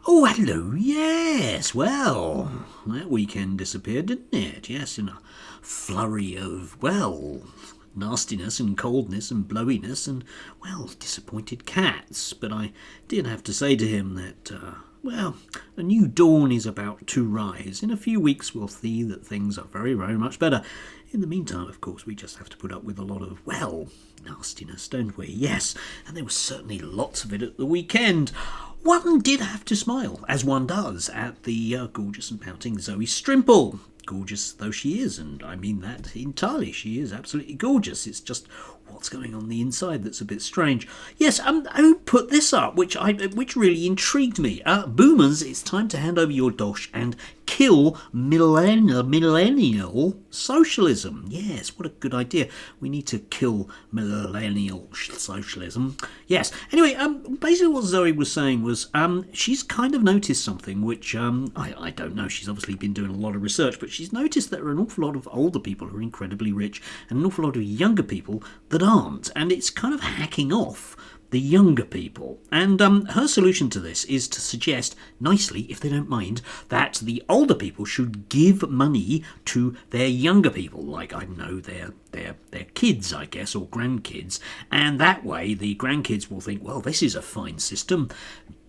Oh, hello, yes. Well, that weekend disappeared, didn't it? Yes, in a flurry of, well, nastiness and coldness and blowiness and, well, disappointed cats. But I did have to say to him that, well, a new dawn is about to rise. In a few weeks, we'll see that things are very, very much better. In the meantime, of course, we just have to put up with a lot of, well, nastiness, don't we? Yes, and there was certainly lots of it at the weekend. One did have to smile, as one does, at the gorgeous and pouting Zoe Strimple. Gorgeous though she is, and I mean that entirely. She is absolutely gorgeous. It's just what's going on the inside that's a bit strange. Yes, who put this up, which really intrigued me. Boomers, it's time to hand over your dosh and kill millennial socialism. Yes, what a good idea. We need to kill millennial socialism. Yes. Anyway, basically what Zoe was saying was she's kind of noticed something which I don't know. She's obviously been doing a lot of research, but she's noticed that there are an awful lot of older people who are incredibly rich and an awful lot of younger people that aren't, and it's kind of hacking off the younger people. And her solution to this is to suggest, nicely, if they don't mind, that the older people should give money to their younger people, like, I don't know, their kids, I guess, or grandkids, and that way the grandkids will think, well, this is a fine system.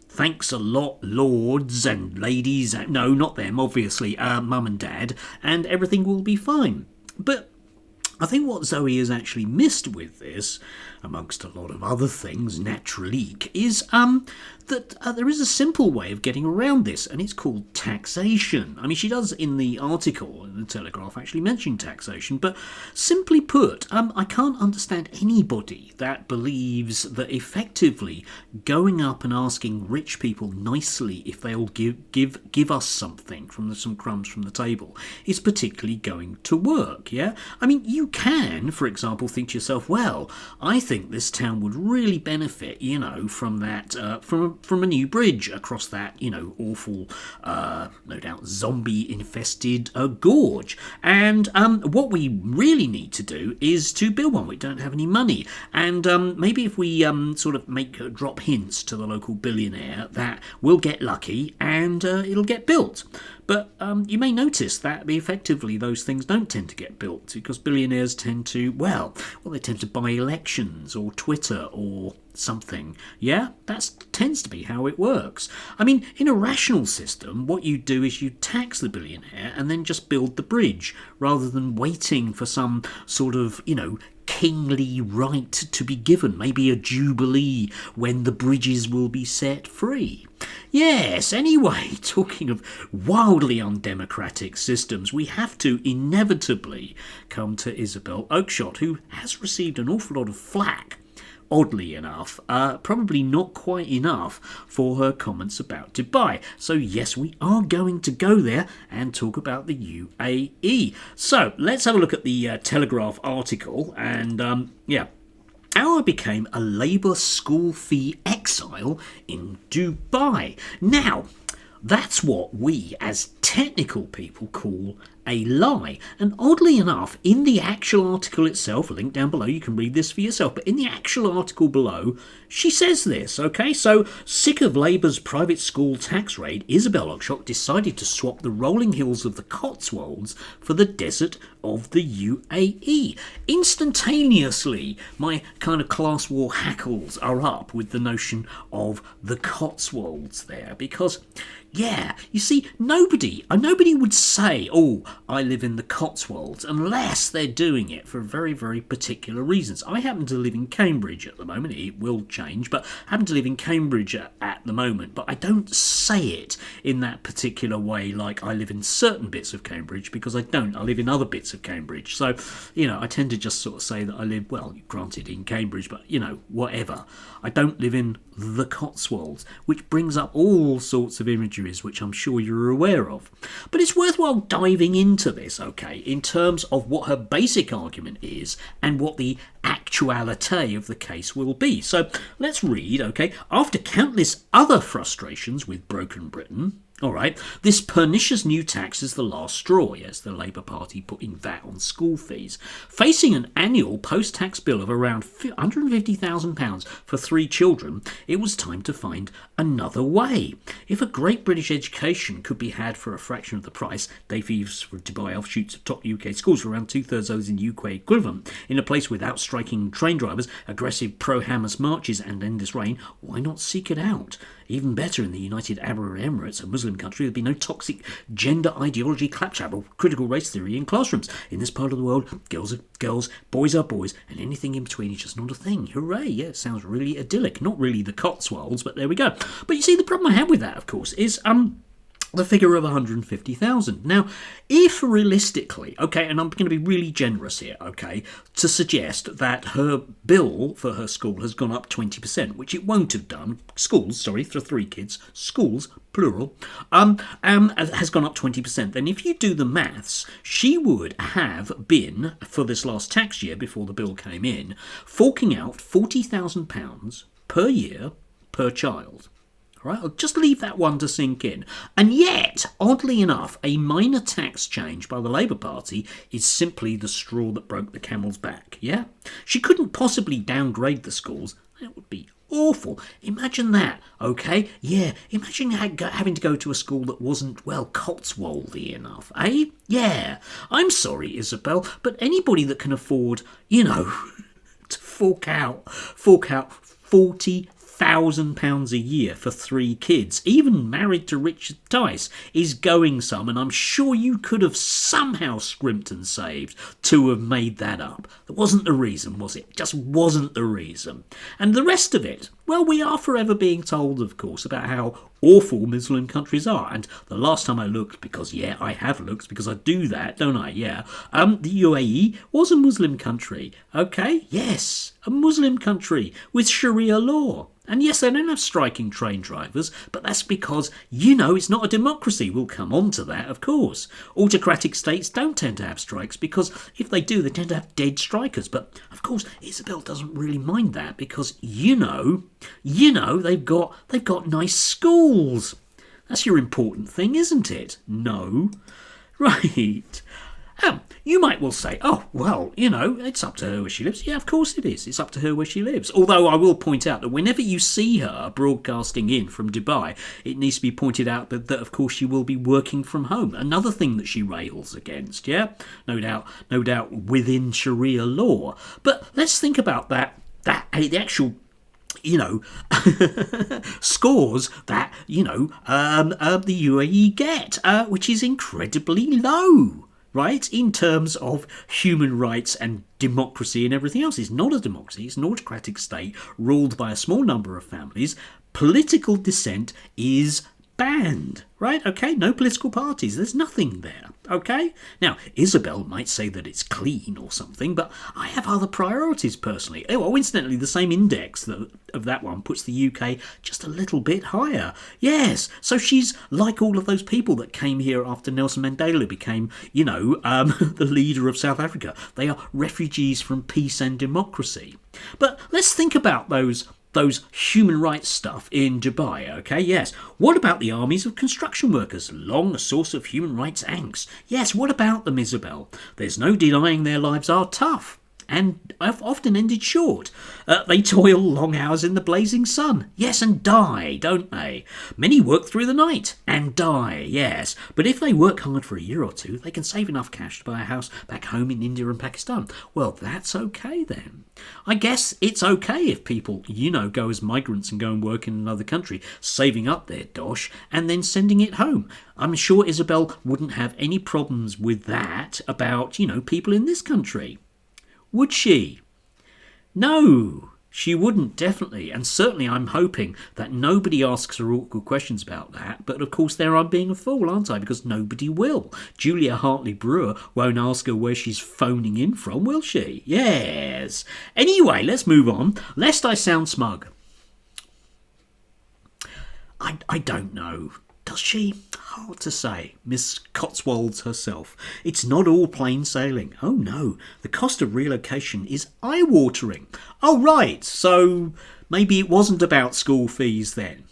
Thanks a lot, lords and ladies. No, not them, obviously, mum and dad, and everything will be fine. But I think what Zoe has actually missed with this, amongst a lot of other things, naturally, is that there is a simple way of getting around this, and it's called taxation. I mean, she does in the article in the Telegraph actually mention taxation, but simply put, I can't understand anybody that believes that effectively going up and asking rich people nicely if they'll give us something from some crumbs from the table is particularly going to work. Yeah, I mean, you can, for example, think to yourself, well, I think this town would really benefit, from that, from a new bridge across that, awful, no doubt, zombie-infested gorge. And what we really need to do is to build one. We don't have any money. And maybe if we sort of drop hints to the local billionaire that we'll get lucky and it'll get built. But you may notice that effectively those things don't tend to get built because billionaires tend to, they tend to buy elections or Twitter or something. Yeah, that tends to be how it works. I mean, in a rational system, what you do is you tax the billionaire and then just build the bridge rather than waiting for some sort of, kingly right to be given, maybe a jubilee when the bridges will be set free. Yes, anyway, talking of wildly undemocratic systems, we have to inevitably come to Isabel Oakeshott, who has received an awful lot of flack, oddly enough, probably not quite enough for her comments about Dubai. So yes, we are going to go there and talk about the UAE. So let's have a look at the Telegraph article and how I became a Labour school fee exile in Dubai. Now, that's what we as technical people call a lie. And oddly enough, in the actual article itself, link down below, you can read this for yourself, but in the actual article below, she says this, okay? So, sick of Labour's private school tax raid, Isabel Oakeshott decided to swap the rolling hills of the Cotswolds for the desert of the UAE. Instantaneously, my kind of class war hackles are up with the notion of the Cotswolds there, because yeah, you see, nobody would say, oh, I live in the Cotswolds, unless they're doing it for very, very particular reasons. I happen to live in Cambridge at the moment. It will change, but I happen to live in Cambridge at the moment. But I don't say it in that particular way like I live in certain bits of Cambridge, because I don't. I live in other bits of Cambridge. So, I tend to just sort of say that I live, well, granted in Cambridge, but, whatever. I don't live in the Cotswolds, which brings up all sorts of imageries which I'm sure you're aware of. But it's worthwhile diving into this, okay, in terms of what her basic argument is and what the actuality of the case will be. So let's read, okay. After countless other frustrations with broken Britain, All right, this pernicious new tax is the last straw, yes, the Labour Party putting VAT on school fees. Facing an annual post-tax bill of around £150,000 for 3 children, it was time to find another way. If a great British education could be had for a fraction of the price, day fees for Dubai offshoots of top UK schools for around 2/3 those in UK equivalent, in a place without striking train drivers, aggressive pro-Hamas marches and endless rain, why not seek it out? Even better, in the United Arab Emirates, a Muslim country, there'd be no toxic gender ideology, claptrap, or critical race theory in classrooms. In this part of the world, girls are girls, boys are boys, and anything in between is just not a thing. Hooray! Yeah, it sounds really idyllic. Not really the Cotswolds, but there we go. But you see, the problem I have with that, of course, is the figure of 150,000. Now, if realistically, okay, and I'm going to be really generous here, okay, to suggest that her bill for her school has gone up 20%, which it won't have done, schools, sorry, for 3 kids, schools, plural, has gone up 20%, then if you do the maths, she would have been, for this last tax year before the bill came in, forking out £40,000 per year per child. Right, I'll just leave that one to sink in. And yet, oddly enough, a minor tax change by the Labour Party is simply the straw that broke the camel's back, yeah? She couldn't possibly downgrade the schools. That would be awful. Imagine that, okay? Yeah, imagine having to go to a school that wasn't, well, Cotswoldy enough, eh? Yeah, I'm sorry, Isabel, but anybody that can afford, to fork out £40,000 a year for 3 kids, even married to Richard Tice, is going some, and I'm sure you could have somehow scrimped and saved to have made that up. That wasn't the reason, was it? Just wasn't the reason. And the rest of it, well, we are forever being told, of course, about how awful Muslim countries are. And the last time I looked, because, yeah, I have looked, because I do that, don't I? Yeah. The UAE was a Muslim country, okay? Yes, a Muslim country with Sharia law. And yes, they don't have striking train drivers, but that's because, it's not a democracy. We'll come on to that, of course. Autocratic states don't tend to have strikes because if they do, they tend to have dead strikers. But, of course, Isabel doesn't really mind that because, they've got nice schools. That's your important thing, isn't it? No. Right. You might well say, oh, well, it's up to her where she lives. Yeah, of course it is. It's up to her where she lives. Although I will point out that whenever you see her broadcasting in from Dubai, it needs to be pointed out that of course, she will be working from home. Another thing that she rails against, yeah? No doubt within Sharia law. But let's think about the actual scores that, the UAE get, which is incredibly low. Right, in terms of human rights and democracy and everything else. It's not a democracy, it's an autocratic state ruled by a small number of families. Political dissent is banned, right? Okay, no political parties, there's nothing there, okay? Now, Isabel might say that it's clean or something, but I have other priorities personally. Oh, incidentally, the same index of that one puts the UK just a little bit higher. Yes, so she's like all of those people that came here after Nelson Mandela became, the leader of South Africa. They are refugees from peace and democracy. But let's think about those human rights stuff in Dubai, okay? Yes. What about the armies of construction workers? Long a source of human rights angst. Yes, what about them, Isabel? There's no denying their lives are tough and have often ended short. They toil long hours in the blazing sun. Yes, and die, don't they? Many work through the night and die, yes. But if they work hard for a year or two, they can save enough cash to buy a house back home in India and Pakistan. Well, that's okay then. I guess it's okay if people, go as migrants and go and work in another country, saving up their dosh and then sending it home. I'm sure Isabel wouldn't have any problems with that about, people in this country. Would she? No, she wouldn't, definitely. And certainly I'm hoping that nobody asks her awkward questions about that. But of course there I'm being a fool, aren't I? Because nobody will. Julia Hartley-Brewer won't ask her where she's phoning in from, will she? Yes. Anyway, let's move on, lest I sound smug. I don't know. Does she? Hard to say. Miss Cotswolds herself. It's not all plain sailing. Oh no, the cost of relocation is eye-watering. Oh right, so maybe it wasn't about school fees then.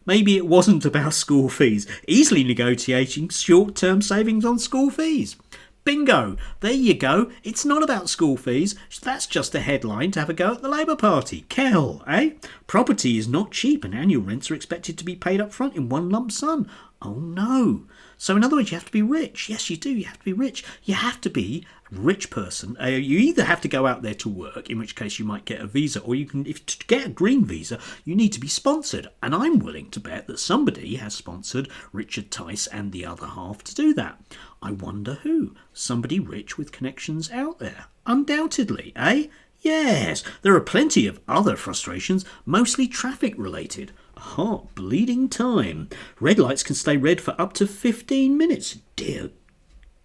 maybe it wasn't about school fees. Easily negotiating short-term savings on school fees. Bingo! There you go. It's not about school fees. That's just a headline to have a go at the Labour Party. Kel, eh? Property is not cheap and annual rents are expected to be paid up front in one lump sum. Oh no. So in other words, you have to be rich. Yes, you do. You have to be rich. You have to be a rich person. You either have to go out there to work, in which case you might get a visa, or you can, if to get a green visa, you need to be sponsored. And I'm willing to bet that somebody has sponsored Richard Tice and the other half to do that. I wonder who? Somebody rich with connections out there. Undoubtedly, eh? Yes, there are plenty of other frustrations, mostly traffic related. Heart bleeding time. Red lights can stay red for up to 15 minutes. Dear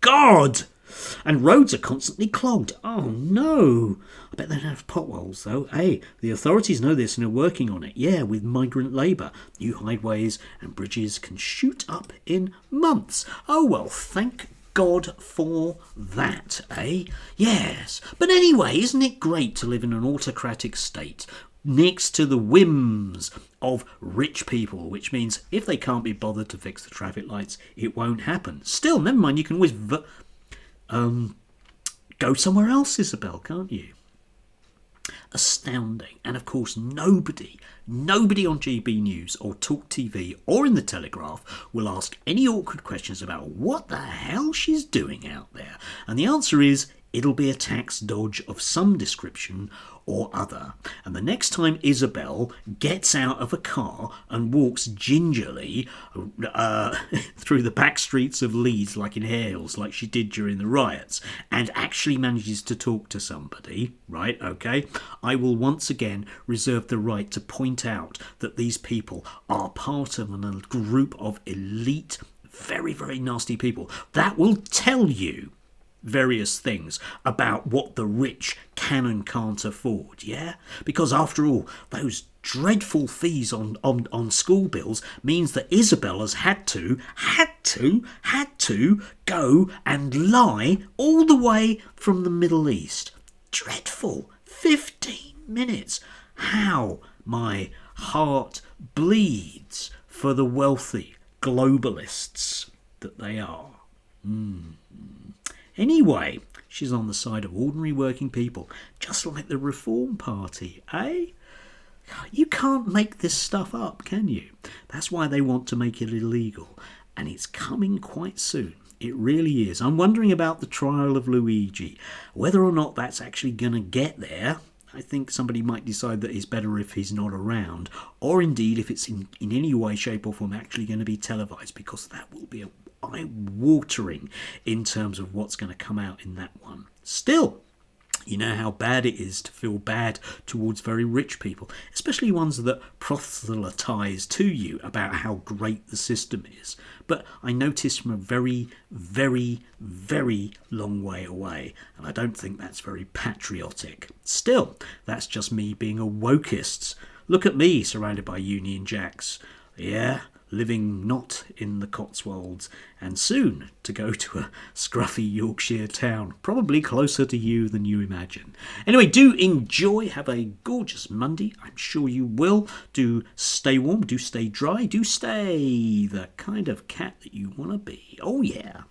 God! And roads are constantly clogged. Oh no! I bet they don't have potholes though. Hey, the authorities know this and are working on it. Yeah, with migrant labour. New highways and bridges can shoot up in months. Oh well, thank God for that, eh? Yes. But anyway, isn't it great to live in an autocratic state next to the whims of rich people, which means if they can't be bothered to fix the traffic lights, it won't happen. Still, never mind, you can always go somewhere else, Isabel, can't you? Astounding. And of course, nobody on GB News or Talk TV or in the Telegraph will ask any awkward questions about what the hell she's doing out there. And the answer is, it'll be a tax dodge of some description or other. And the next time Isabel gets out of a car and walks gingerly through the back streets of Leeds like in Hales, like she did during the riots, and actually manages to talk to somebody, right, okay, I will once again reserve the right to point out that these people are part of a group of elite, very, very nasty people that will tell you various things about what the rich can and can't afford, yeah? Because after all, those dreadful fees on school bills means that Isabel has had to go and lie all the way from the Middle East. Dreadful. 15 minutes. How my heart bleeds for the wealthy globalists that they are. Anyway, she's on the side of ordinary working people, just like the Reform Party, eh? You can't make this stuff up, can you? That's why they want to make it illegal, and it's coming quite soon. It really is. I'm wondering about the trial of Luigi, whether or not that's actually going to get there. I think somebody might decide that it's better if he's not around, or indeed if it's in any way, shape or form actually going to be televised, because that will be eye-watering in terms of what's going to come out in that one. Still, you know how bad it is to feel bad towards very rich people, especially ones that proselytise to you about how great the system is. But I notice from a very, very, very long way away, and I don't think that's very patriotic. Still, that's just me being a wokist. Look at me surrounded by Union Jacks. Yeah, living not in the Cotswolds, and soon to go to a scruffy Yorkshire town, probably closer to you than you imagine. Anyway, do enjoy, have a gorgeous Monday, I'm sure you will. Do stay warm, do stay dry, do stay the kind of cat that you want to be. Oh yeah.